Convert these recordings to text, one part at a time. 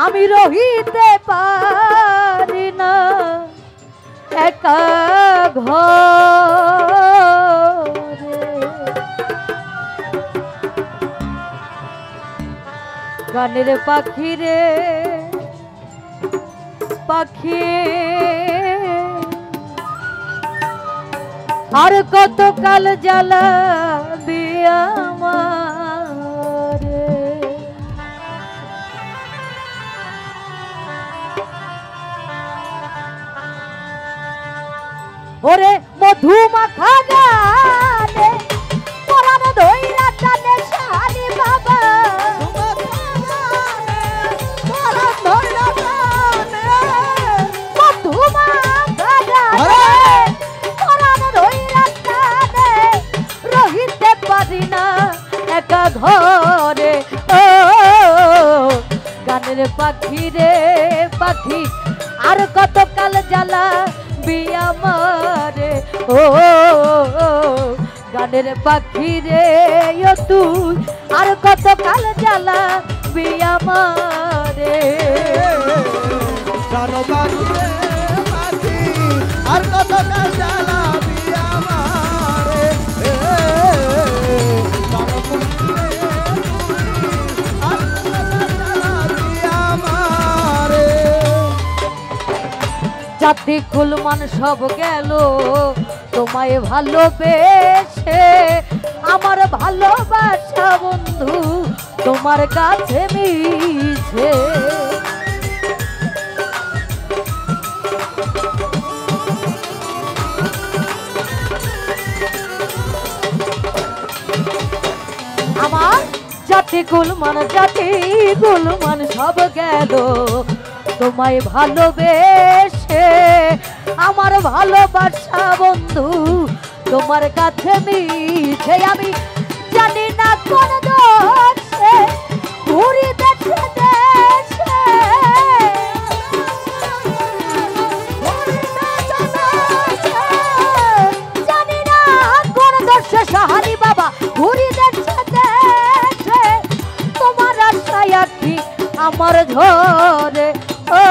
আমি রহিতে পারি না একা ঘরে। গানের পাখি রে পাখি, আর কত কাল জ্বালাবি আমারে। ওরে মধুমাখা গানে পরাণ ধইরা টানে শালি বাবা, মধুমাখা গানে পরাণ ধইরা টানে, রহিতে পারি না একা ঘরে। ও গানের পাখি রে পাখি, আর কত কাল জ্বালা আমারে। ও গানের পাখি রে ও তুই, আর কত কাল জ্বালা আমারে। গানের পাখি রে পাখি, আর কত কাল জ্বালাবি আমারে। জাতি কুলমান সব গেল তোমায় ভালোবেসে, আমার ভালোবাসা বন্ধু তোমার কাছে মিছে। আমার জাতি কুলমান সব গেল তোমায় ভালোবেসে, আমার ভালোবাসা বন্ধু তোমার কাছে মিছে। আমি জানি না কোন দোষে ঘুরি দেশে দেশে, জানি না কোন দোষে শালি বাবা ঘুরি দেশে দেশে, তোমার আশায় আছি আমার ঘরে। ও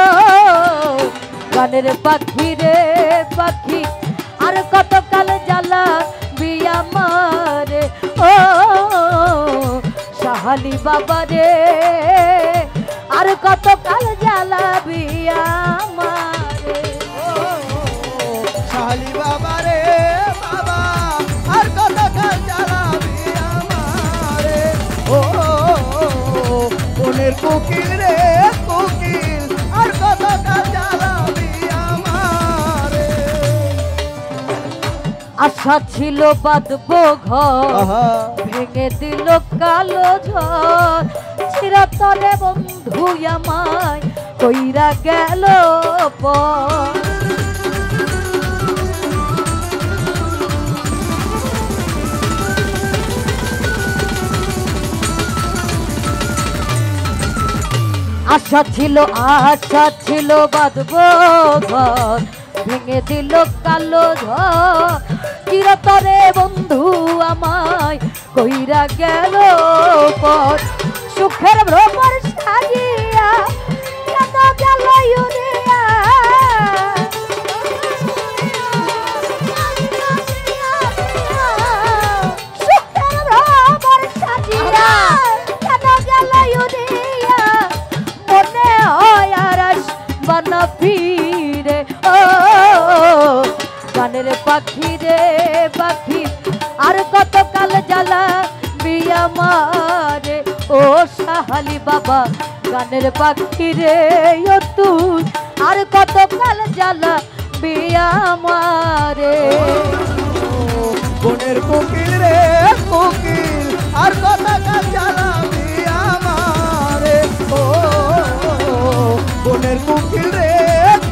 গানের পাখি রে পাখি, আর কত কাল জ্বালাবি আমারে। ও শালি বাবা রে, আর কত কাল জ্বালাবি আমারে। শালি বাবা রে বাবা, আর কত কাল জ্বালাবি আমারে। ও মনের কোকিল রে কোকিল, আর কত কাল জ্বালাবি আমারে। আশা ছিল বাঁধবো ঘর, ভেঙে দিল কালো ঝড়, চিরতরে বন্ধু আমায় কইরা গেল পর। আশা ছিল বাঁধবো ঘর, ভেঙে দিল কালো ঝড়, চিরতরে বন্ধু আমায় কইরা গেল পর। সুখের ভ্রমর সাজিয়া কেন গেল ইউরিয়া, সুখের ভ্রমর সাজিয়া কেন গেল ইউরিয়া, মনে হয় আর আসবানা ফিরে। ও গানের পাখি রে পাখি, আর কত কাল জ্বালাবি আমারে। ও শালি বাবা গানের পাখি রে ও তুই, আর কত কাল জ্বালাবি আমারে। মনের কোকিল রে কোকিল, আর কত কাল জ্বালাবি আমারে। ও মনের কোকিল রে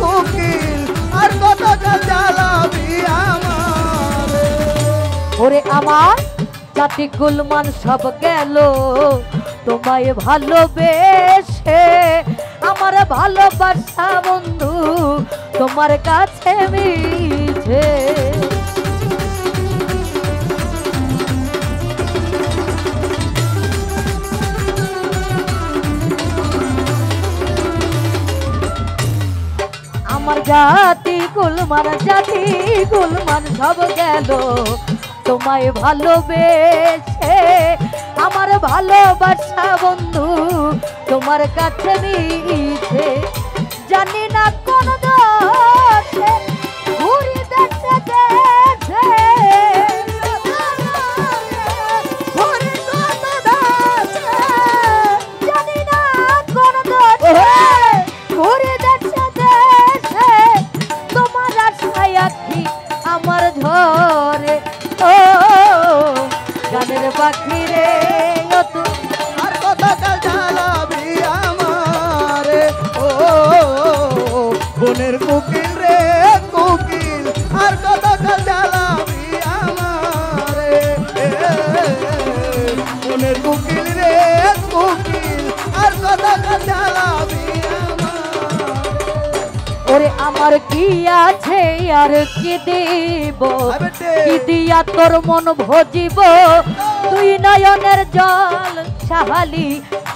কোকিল, আর কত কাল জ্বালাবি আমারে। ওরে আমার জাতি কুলমান সব গেল তোমায় ভালোবেসে, আমার ভালোবাসা বন্ধু তোমার কাছে মিছে। জাতি গুলমান সব গেল তোমায় ভালোবেসে। আমার ভালোবাসা বন্ধু তোমার কাছে মিছে, জানি না কোন দোষে ঘুরি দেশে দেশে, জানি না কোন দোষে ঘুরি দেশে দেশে, তোমার আশায় আখি আমার ঝরে। ও গানের পাখি রে ও তুই আর কতকাল জ্বালাবি আমারে, ও বনের কোকিল রে কোকিল, আর কতকাল জ্বালাবি আমারে, বনের কোকিল রে কোকিল, আর কতকাল জ্বালাবি আমারে। ওরে আমার কি আছে আর কি দিব, কি দিয়া তোর মন ভজিব, তুই নয়নের জল সাহালি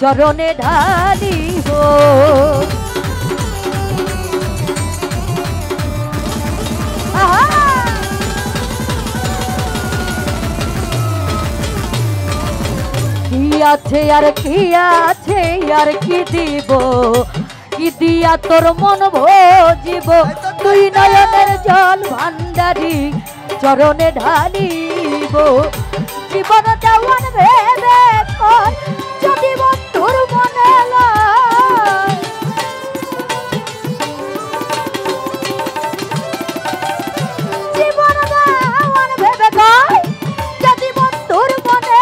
চরণে ঢালিব। কি আছে আর কি আছে আর কি দিব, কি দিয়া তোর মন ভজিব, তুই নয়নের জল ভান্ডারি চরণে ঢালিব। জীবন দেওয়ান ভেবে কর যদি বন্ধুর মনে লয়, জীবন দেওয়ান ভেবে কর যদি বন্ধুর মনে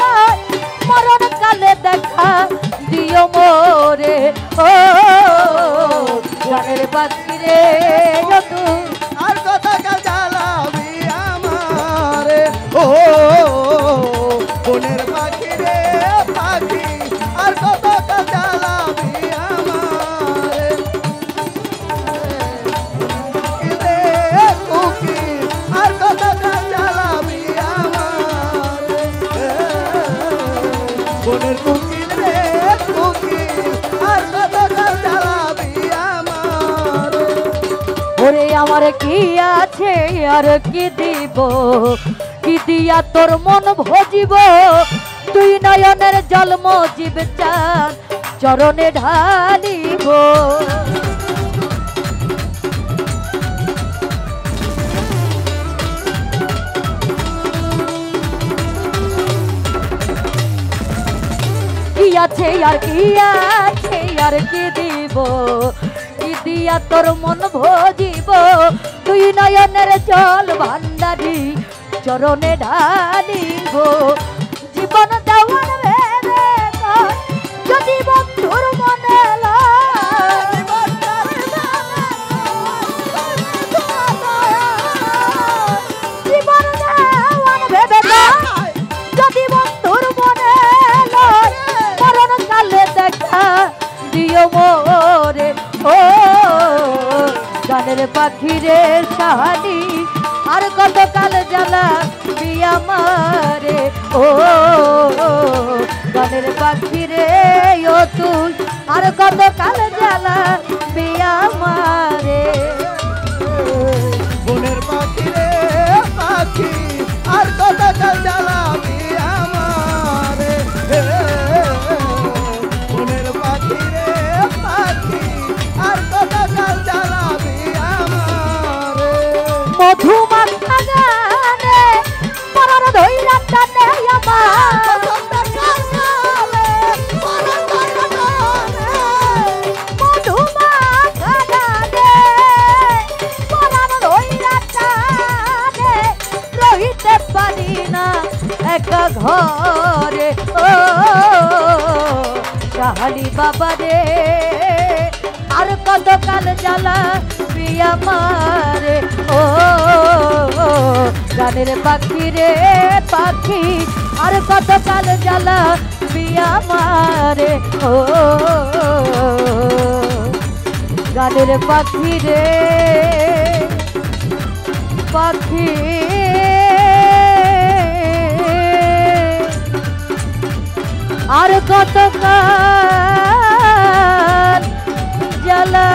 লয়, মরণ কালে দেখা দিও মোরে। ও গানের পাখি রে ও তুই আর কতকাল জ্বালাবি আমারে, ও বনের পাখি রে পাখি, আর কতকাল জ্বালাবি আমারে, রে কোকিল, আর কতকাল জ্বালাবি আমারে, বনের কোকিল রে কোকিল, আর কতকাল জ্বালাবি আমারে। ওরে আমার কি আছে আর কি দিব, কি দিয়া তোর মন ভজিব, তুই নয়নের জল মজিব চান চরণে ঢালিব। কি আছে আর কি আছে আর কি দিব, কি দিয়া তোর মন ভজিব, তুই নয়নের জল ভান্ডারি চরণে ঢালিব। জীবন দেওয়ার ভেবে কর যদি বন্ধুর মনে লয়, জীবন দেওয়ার ভেবে কর যদি বন্ধুর মনে লয়, মরণ কালে দেখা দিও মোরে। ও গানের পাখি রে সাহানি, আর কতকাল জ্বালা বিয়া মারে। ও গানের পাখি রে ও তুই, আর কতকাল জ্বালা বিয়া মারে। বনের পাখি রে পাখি, আর কতকাল জ্বালাবি আমারে, বনের পাখি রে পাখি, আর কতকাল জ্বালাবি আমারে। মধুমাখা গানে পরার ধইরা টানে আমার, মধুমাখা গানে পরার ধইরা টানে, রহিতে পারি না একা ঘরে। ও সাহালি বাবা রে, আর কতকাল জ্বালা প্রিয়া মারে। ও গানের পাখি রে পাখি, আর কতকাল জ্বালা প্রিয়া মারে। ও গানের পাখি রে পাখি, আর কতকাল জ্বালা